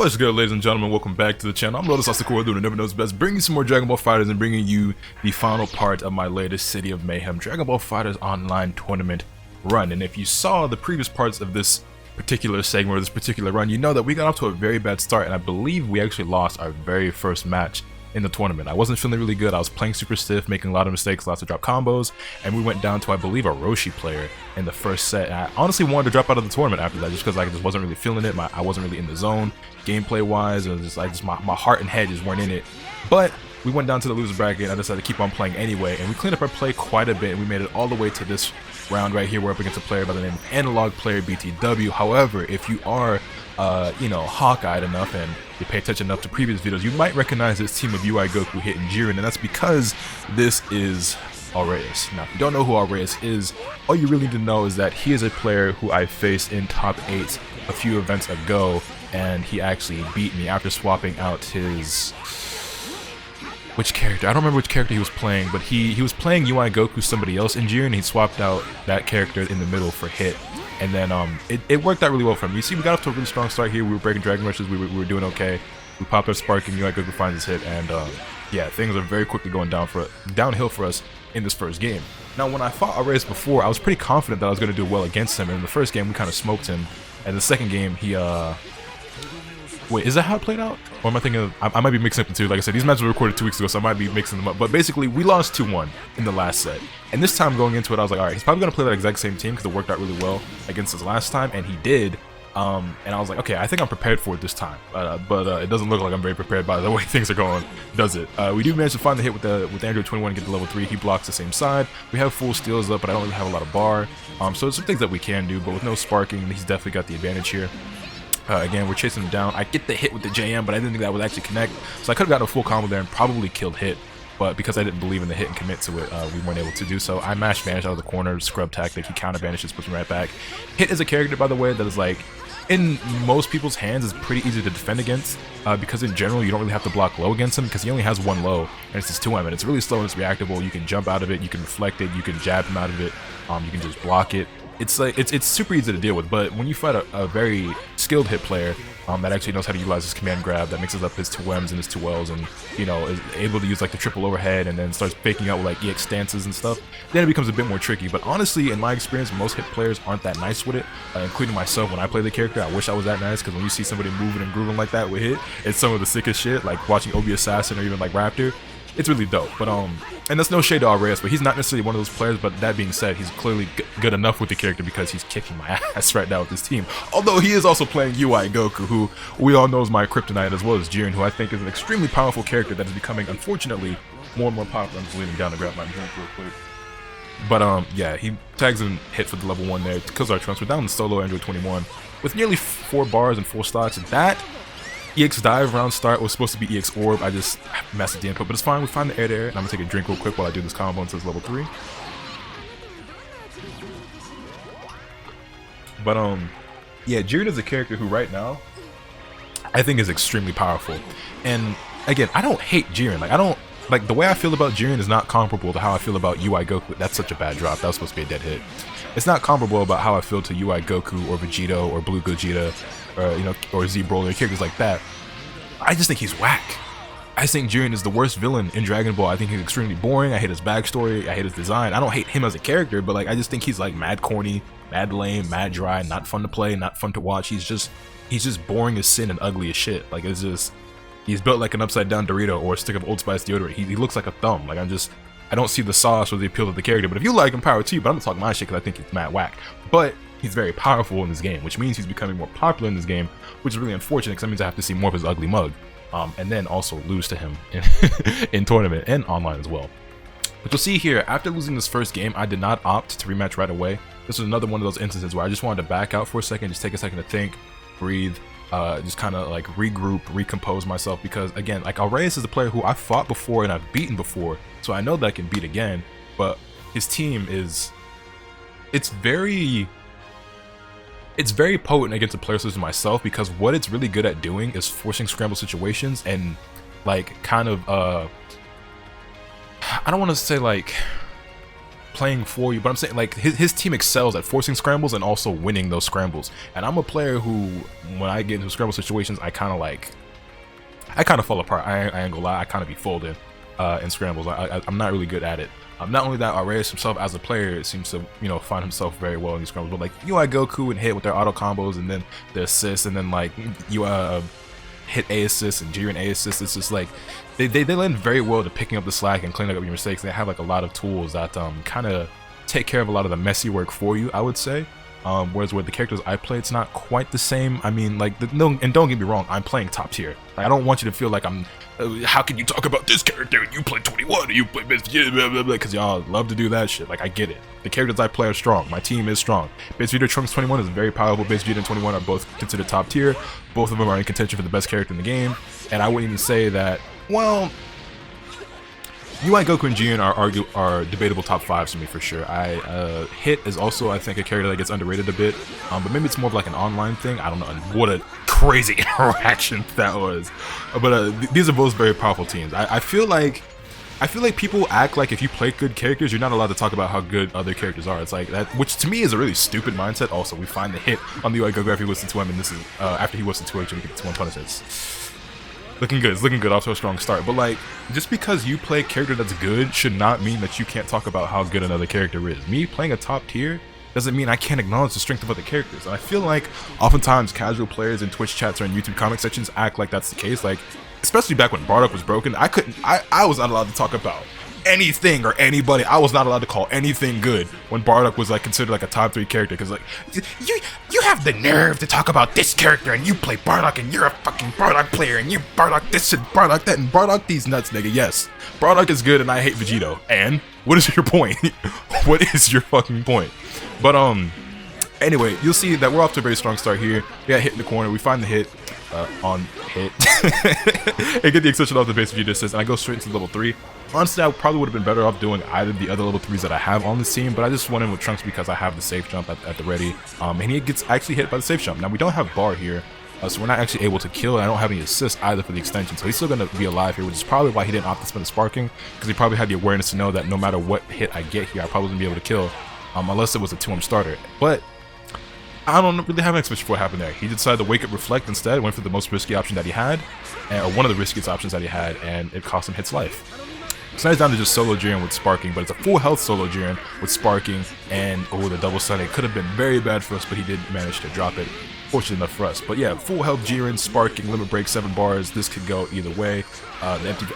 What's good, ladies and gentlemen? Welcome back to the channel. I'm LotusAsakura, doing Never Knows Best, bringing you some more Dragon Ball FighterZ and bringing you the final part of my latest City of Mayhem Dragon Ball FighterZ Online tournament run. And if you saw the previous parts of this particular segment or this particular run, you know that we got off to a very bad start, and I believe we actually lost our very first match in the tournament. I wasn't feeling really good. I was playing super stiff, making a lot of mistakes, lots of drop combos, and we went down to, I believe, a Roshi player in the first set. And I honestly wanted to drop out of the tournament after that, just because I just wasn't really feeling it. I wasn't really in the zone, gameplay wise, and my heart and head just weren't in it. But we went down to the loser bracket, and I decided to keep on playing anyway, and we cleaned up our play quite a bit, and we made it all the way to this round right here. We're up against a player by the name of Analog Player BTW. However, if you are hawk-eyed enough and you pay attention enough to previous videos, you might recognize this team of UI Goku, Hit, and Jiren, and that's because this is Aureus. Now, if you don't know who Aureus is, all you really need to know is that he is a player who I faced in top 8 a few events ago, and he actually beat me after swapping out his... which character? I don't remember which character he was playing, but he was playing UI Goku, somebody else in Jiren, and he swapped out that character in the middle for Hit. And then it worked out really well for him. You see, we got off to a really strong start here. We were breaking Dragon Rushes. We were doing okay. We popped our Sparking. UI Goku finds his Hit, and yeah, things are very quickly going downhill for us in this first game. Now, when I fought Aureus before, I was pretty confident that I was going to do well against him. And in the first game, we kind of smoked him. And the second game, he wait, is that how it played out? Or am I thinking of, I might be mixing up the two. Like I said, these matches were recorded 2 weeks ago, so I might be mixing them up. But basically, we lost 2-1 in the last set. And this time going into it, I was like, alright, he's probably going to play that exact same team because it worked out really well against us last time, and he did. And I was like, okay, I think I'm prepared for it this time. But it doesn't look like I'm very prepared by the way things are going, does it? We do manage to find the hit with Android 21 and get to level 3. He blocks the same side. We have full steals up, but I don't really have a lot of bar. So there's some things that we can do, but with no sparking, he's definitely got the advantage here. Again, we're chasing him down. I get the hit with the JM, but I didn't think that would actually connect. So I could have gotten a full combo there and probably killed Hit. But because I didn't believe in the hit and commit to it, we weren't able to do so. I mashed Vanish out of the corner, scrub tactic. He counter vanishes, puts me right back. Hit is a character, by the way, that is like, in most people's hands, is pretty easy to defend against. Because in general, you don't really have to block low against him because he only has 1 low. And it's his 2M, and it's really slow and it's reactable. You can jump out of it, you can reflect it, you can jab him out of it, you can just block it. It's like it's super easy to deal with, but when you fight a very skilled Hit player that actually knows how to utilize his command grab, that mixes up his 2Ms and his 2Ls, and you know, is able to use like the triple overhead and then starts faking out with like EX stances and stuff, then it becomes a bit more tricky. But honestly, in my experience, most Hit players aren't that nice with it, including myself. When I play the character, I wish I was that nice, because when you see somebody moving and grooving like that with Hit, it's some of the sickest shit. Like watching Obi Assassin or even like Raptor, it's really dope. But and that's no shade to Aureus, but he's not necessarily one of those players. But that being said, he's clearly good enough with the character because he's kicking my ass right now with his team. Although he is also playing UI Goku, who we all know is my kryptonite, as well as Jiren, who I think is an extremely powerful character that is becoming, unfortunately, more and more popular. I'm just leaning down to grab my drink real quick. But yeah, he tags and Hit for the level 1 there, kills our Trunks. We're down to solo Android 21 with nearly 4 bars and 4 stocks. That EX dive round start was supposed to be EX orb. I just messed with the input, but it's fine. We find the air there, and I'm gonna take a drink real quick while I do this combo until it's level 3. But yeah, Jiren is a character who right now I think is extremely powerful. And again, I don't hate Jiren. Like, I don't like the way I feel about Jiren is not comparable to how I feel about UI Goku. That's such a bad drop. That was supposed to be a dead hit. It's not comparable about how I feel to UI Goku or Vegito or Blue Gogeta, or or Z Broly, characters like that. I just think he's whack. I think Jiren is the worst villain in Dragon Ball. I think he's extremely boring. I hate his backstory. I hate his design. I don't hate him as a character, but like, I just think he's like mad corny, mad lame, mad dry, not fun to play, not fun to watch. He's just boring as sin and ugly as shit. Like, it's just, he's built like an upside down Dorito or a stick of Old Spice deodorant. He looks like a thumb. Like, I don't see the sauce or the appeal of the character. But if you like him, power to you. But I'm not talking my shit because I think he's mad whack. But he's very powerful in this game, which means he's becoming more popular in this game, which is really unfortunate because that means I have to see more of his ugly mug, and then also lose to him in tournament and online as well. But you'll see here, after losing this first game, I did not opt to rematch right away. This was another one of those instances where I just wanted to back out for a second, just take a second to think, breathe, just kind of like regroup, recompose myself, because again, like, Aureus is a player who I've fought before and I've beaten before, so I know that I can beat again. But his team is, it's very potent against a player such as myself, because what it's really good at doing is forcing scramble situations and like kind of I don't want to say like playing for you, but I'm saying like his team excels at forcing scrambles and also winning those scrambles. And I'm a player who, when I get into scramble situations, I kind of fall apart. I ain't gonna lie, I kind of be folding in scrambles. I'm not really good at it. Not only that, Arias himself as a player seems to, you know, find himself very well in these scrambles. But like UI Goku and hit with their auto combos, and then the assists, and then like you hit A assist and Jiren A assist. It's just like they lend very well to picking up the slack and cleaning up your mistakes. They have like a lot of tools that kind of take care of a lot of the messy work for you, I would say. Whereas with the characters I play, it's not quite the same. I mean, like, no, and don't get me wrong, I'm playing top tier. Like, I don't want you to feel like I'm, how can you talk about this character and you play 21 and you play this, because y'all love to do that shit. Like, I get it. The characters I play are strong. My team is strong. Base Vegeta Trunks 21 is very powerful. Base Vegeta and 21 are both considered top tier. Both of them are in contention for the best character in the game. And I wouldn't even say that, well, UI Goku and Jiren are debatable top 5s for me for sure. Hit is also, I think, a character that gets underrated a bit, but maybe it's more of like an online thing. I don't know. What a crazy interaction that was. But these are both very powerful teams. I feel like people act like if you play good characters, you're not allowed to talk about how good other characters are. It's like that, which to me is a really stupid mindset. Also, we find the hit on the UI Goku after he was to him, and this is after he was to 2H and he gets 1 punishes. Looking good. It's looking good. Off to a strong start. But like, just because you play a character that's good should not mean that you can't talk about how good another character is. Me playing a top tier doesn't mean I can't acknowledge the strength of other characters. And I feel like oftentimes casual players in Twitch chats or in YouTube comment sections act like that's the case. Like, especially back when Bardock was broken, I was not allowed to talk about anything or anybody. I was not allowed to call anything good when Bardock was like considered like a top 3 character, because like you have the nerve to talk about this character and you play Bardock and you're a fucking Bardock player and you Bardock this and Bardock that and Bardock these nuts, nigga. Yes, Bardock is good and I hate Vegito. And what is your point? What is your fucking point? But anyway, you'll see that we're off to a very strong start here. We got hit in the corner. We find the hit on hit and get the extension off the base Vegeta assist, and I go straight into level 3. Honestly, I probably would have been better off doing either of the other level 3s that I have on this team, but I just went in with Trunks because I have the safe jump at the ready, and he gets actually hit by the safe jump. Now, we don't have bar here, so we're not actually able to kill, and I don't have any assist either for the extension, so he's still going to be alive here, which is probably why he didn't opt to spend the sparking, because he probably had the awareness to know that no matter what hit I get here, I probably wouldn't be able to kill, unless it was a 2M starter. But I don't really have an explanation for what happened there. He decided to wake up reflect instead, went for the most risky option that he had, or one of the riskiest options that he had, and it cost him Hit's life. So now he's down to just solo Jiren with sparking, but it's a full health solo Jiren with sparking, and oh, the double stun. It could have been very bad for us, but he did manage to drop it. Fortunate enough for us. But yeah, full health Jiren, sparking, limit break, 7 bars. This could go either way. The empty.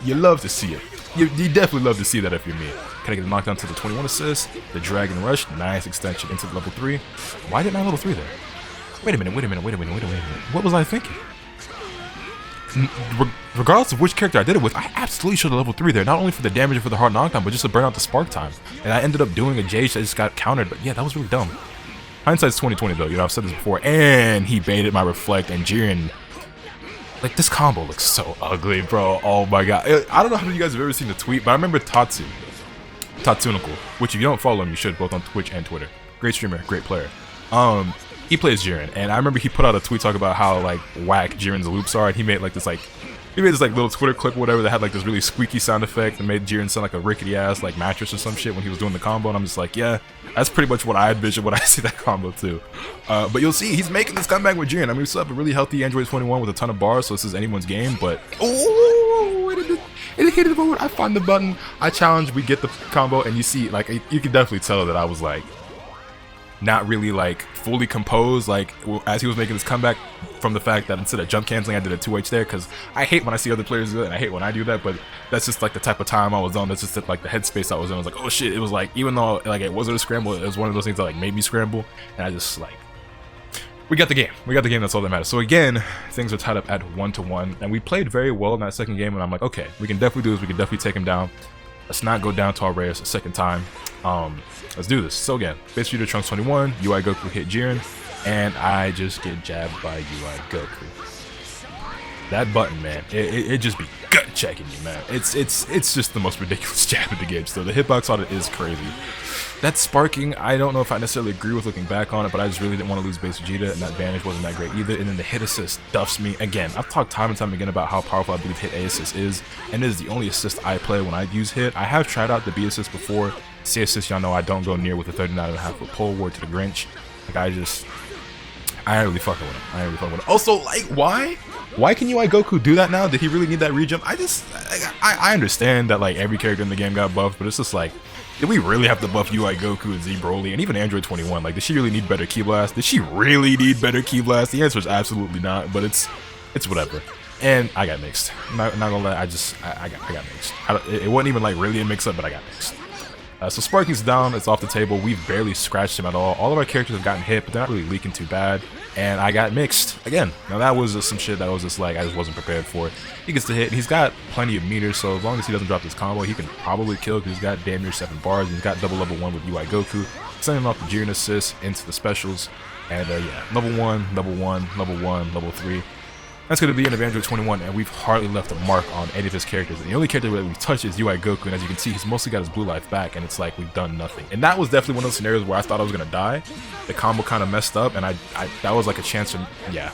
You love to see it. You definitely love to see that if you're me. Can I get a knockdown to the 21 assist? The Dragon Rush, nice extension into the level 3. Why didn't I level 3 there? Wait a minute. What was I thinking? Regardless of which character I did it with, I absolutely should have level 3 there. Not only for the damage and for the hard knockdown, but just to burn out the spark time. And I ended up doing a J that just got countered. But yeah, that was really dumb. Hindsight's 2020 though. You know, I've said this before. And he baited my reflect, and Jiren. Like, this combo looks so ugly, bro. Oh my god. I don't know how many of you guys have ever seen the tweet, but I remember Tatsunical, which if you don't follow him, you should, both on Twitch and Twitter. Great streamer, great player. He plays Jiren, and I remember he put out a tweet talking about how like whack Jiren's loops are, and he made this little Twitter clip or whatever that had like this really squeaky sound effect that made Jiren sound like a rickety ass like mattress or some shit when he was doing the combo, and I'm just like, yeah, that's pretty much what I envision when I see that combo too. But you'll see he's making this comeback with Jiren. I mean, we still have a really healthy Android 21 with a ton of bars, so this is anyone's game, but it hit the forward. I find the button, I challenge, we get the combo, and you see, like, you can definitely tell that I was like not really like fully composed, like as he was making this comeback, from the fact that instead of jump canceling I did a 2H there, because I hate when I see other players do it and I hate when I do that, but that's just like the type of time I was on. That's just like the headspace I was in. I was like, oh shit. It was like, even though like it wasn't a scramble, it was one of those things that like made me scramble, and I just like, we got the game, that's all that matters. So again, things are tied up at 1-1, and we played very well in that second game, and I'm like, okay, we can definitely do this, we can definitely take him down. Let's not go down to our rares a second time. Let's do this. So again, base Vegeta Trunks 21, UI Goku hit Jiren, and I just get jabbed by UI Goku. That button, man, it just be gut checking you, man. It's just the most ridiculous jab in the game. So the hitbox on it is crazy. That sparking, I don't know if I necessarily agree with looking back on it, but I just really didn't want to lose base Vegeta, and that Vanish wasn't that great either. And then the hit assist duffs me. Again, I've talked time and time again about how powerful I believe hit A assist is, and it is the only assist I play when I use hit. I have tried out the B assist before. C assist, y'all know I don't go near with a 39.5 foot pole ward to the Grinch. Like, I ain't really fucking with him. I ain't really fucking with him. Also, like, why? Why can UI Goku do that now? Did he really need that rejump? I understand that, like, every character in the game got buffed, but it's just like, did we really have to buff UI Goku and Z Broly and even Android 21? Like, did she really need better Ki Blast? Did she really need better Ki Blast? The answer is absolutely not, but it's whatever. And I got mixed. Not gonna lie, I got mixed. It wasn't even like really a mix-up, but I got mixed. So Sparky's down, it's off the table. We've barely scratched him at all. All of our characters have gotten hit, but they're not really leaking too bad. And I got mixed again. Now that was just some shit that was just like I just wasn't prepared for. He gets the hit, and he's got plenty of meters, so as long as he doesn't drop this combo, he can probably kill because he's got damn near 7 bars, and he's got double level 1 with UI Goku, sending off the Jiren assist into the specials. And yeah, level 1, level 1, level 1, level 3. That's going to be in Android 21, and we've hardly left a mark on any of his characters. And the only character that we've touched is UI Goku, and as you can see, he's mostly got his blue life back, and it's like we've done nothing. And that was definitely one of those scenarios where I thought I was going to die. The combo kind of messed up, and that was like a chance to, yeah.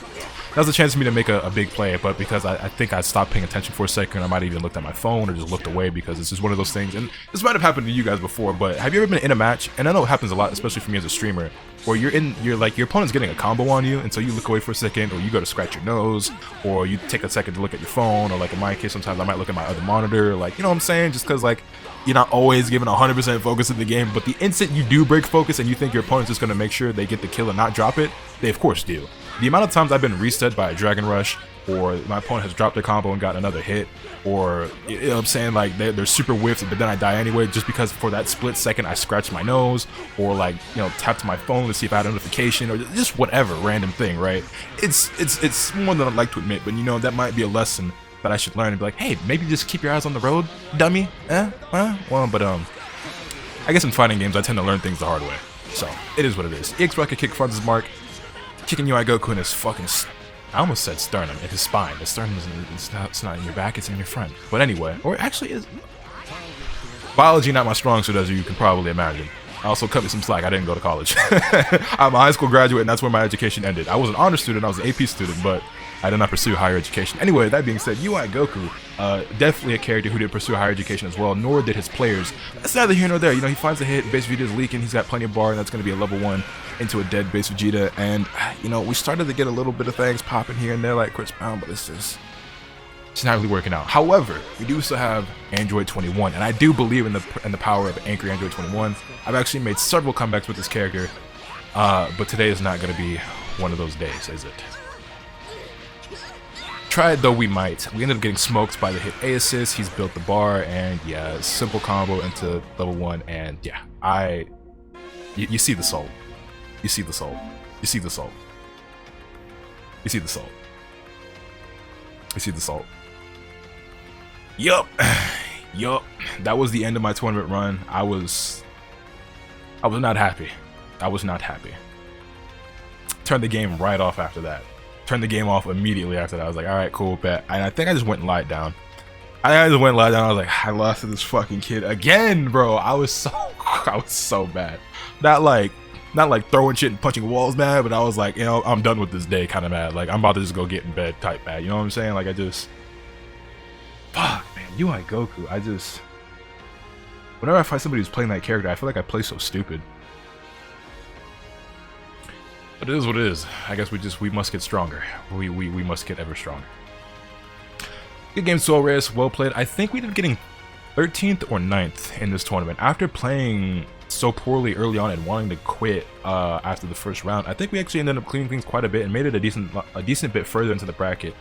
That was a chance for me to make a big play, but because I think I stopped paying attention for a second, I might have even looked at my phone or just looked away because it's just one of those things. And this might have happened to you guys before, but have you ever been in a match? And I know it happens a lot, especially for me as a streamer, where you're like your opponent's getting a combo on you, and so you look away for a second, or you go to scratch your nose, or you take a second to look at your phone, or like in my case, sometimes I might look at my other monitor, like, you know what I'm saying? Just because like you're not always giving 100% focus in the game, but the instant you do break focus and you think your opponent's just gonna make sure they get the kill and not drop it, they of course do. The amount of times I've been reset by a Dragon Rush, or my opponent has dropped their combo and got another hit, or, you know what I'm saying, like, they're super whiffed, but then I die anyway, just because for that split second I scratched my nose, or like, you know, tapped my phone to see if I had a notification, or just whatever random thing, right? It's more than I'd like to admit, but you know, that might be a lesson that I should learn and be like, hey, maybe just keep your eyes on the road, dummy. Well, but I guess in fighting games I tend to learn things the hard way, so it is what it is. EX Rocket kick fronts his mark, kicking UI Goku in his fucking, I almost said sternum, in his spine. The sternum it's not in your back, it's in your front. But anyway, or actually is biology not my strong suit, as you can probably imagine. Also, cut me some slack, I didn't go to college. I'm a high school graduate, and that's where my education ended. I was an honor student, I was an AP student, but I did not pursue higher education. Anyway, that being said, UI Goku, definitely a character who didn't pursue higher education as well, nor did his players. That's neither here nor there. You know, he finds a hit, base Vegeta's leaking, he's got plenty of bar, and that's going to be a level 1 into a dead base Vegeta. And, you know, we started to get a little bit of things popping here and there like Chris Brown, but it's not really working out. However, we do still have Android 21, and I do believe in the power of angry Android 21. I've actually made several comebacks with this character, but today is not going to be one of those days, is it? Try it though we might. We ended up getting smoked by the hit A assist. He's built the bar, and yeah, simple combo into level 1, and yeah, you see the soul. You see the soul. You see the soul. You see the soul. You see the soul. Yup. Yup. That was the end of my tournament run. I was not happy. I was not happy. Turned the game right off after that. Turned the game off immediately after that. I was like, alright, cool, bet. And I think I just went and lied down. I was like, I lost to this fucking kid again, bro. I was so bad. Not like throwing shit and punching walls mad, but I was like, you know, I'm done with this day kind of mad. Like, I'm about to just go get in bed type mad. You know what I'm saying? Like, fuck, man, UI Goku, whenever I find somebody who's playing that character, I feel like I play so stupid. But it is what it is. I guess we must get stronger. We must get ever stronger. Good game, Soul Reyes, well played. I think we ended up getting 13th or 9th in this tournament. After playing so poorly early on and wanting to quit after the first round, I think we actually ended up cleaning things quite a bit and made it a decent bit further into the bracket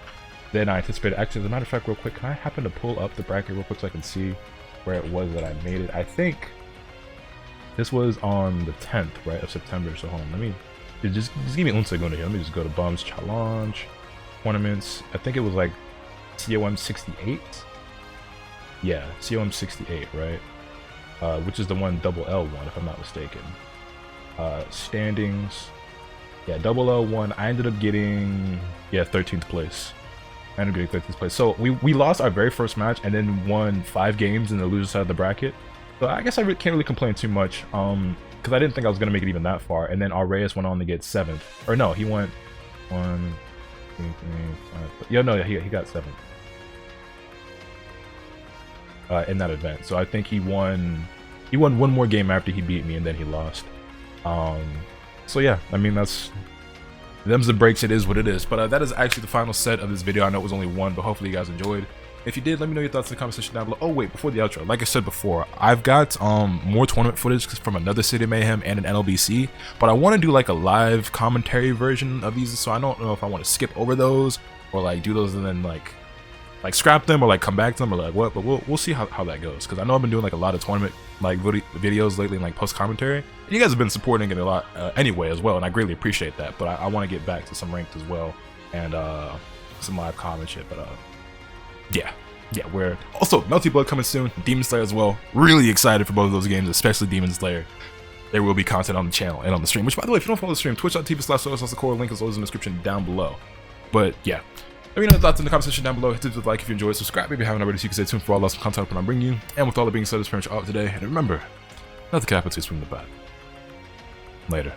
than I anticipated. Actually, as a matter of fact, real quick, can I happen to pull up the bracket real quick so I can see where it was that I made it? I think this was on the 10th, right, of September. So hold on, let me just give me 1 second here. Let me just go to Bums Challenge tournaments. I think it was like COM 68. Yeah, COM 68, right? Which is the one double L one, if I'm not mistaken. Standings. Yeah, double L one. I ended up getting 13th place. I ended up getting 13th place. So we lost our very first match and then won 5 games in the loser side of the bracket. So I guess I can't really complain too much, because I didn't think I was gonna make it even that far. And then Aureus went on to get 7th, or no, he went 1, 2, 3, 5. Yeah, no, he got 7th in that event. So I think he won one more game after he beat me, and then he lost. So yeah, I mean, them's the breaks. It is what it is. But that is actually the final set of this video. I know it was only one, but hopefully you guys enjoyed. If you did, let me know your thoughts in the comment section down below. Oh wait, before the outro, like I said before, I've got more tournament footage from another City of Mayhem and an NLBC, but I want to do like a live commentary version of these, so I don't know if I want to skip over those or like do those and then like scrap them or like come back to them or like what, but we'll see how that goes, because I know I've been doing like a lot of tournament like videos lately and like post commentary, and you guys have been supporting it a lot anyway as well, and I greatly appreciate that. But I want to get back to some ranked as well and some live comment shit. But yeah, we're also Melty Blood coming soon, Demon Slayer as well. Really excited for both of those games, especially Demon Slayer. There will be content on the channel and on the stream, which by the way, if you don't follow the stream, twitch.tv/LotusAsakura, link is always in the description down below. But yeah, let me know your thoughts in the comment section down below. Hit the like if you enjoyed, subscribe if you haven't already so you can stay tuned for all awesome content I'm bringing you. And with all that being said, that's pretty much all today. And remember, not the capital to swing the bat. Later.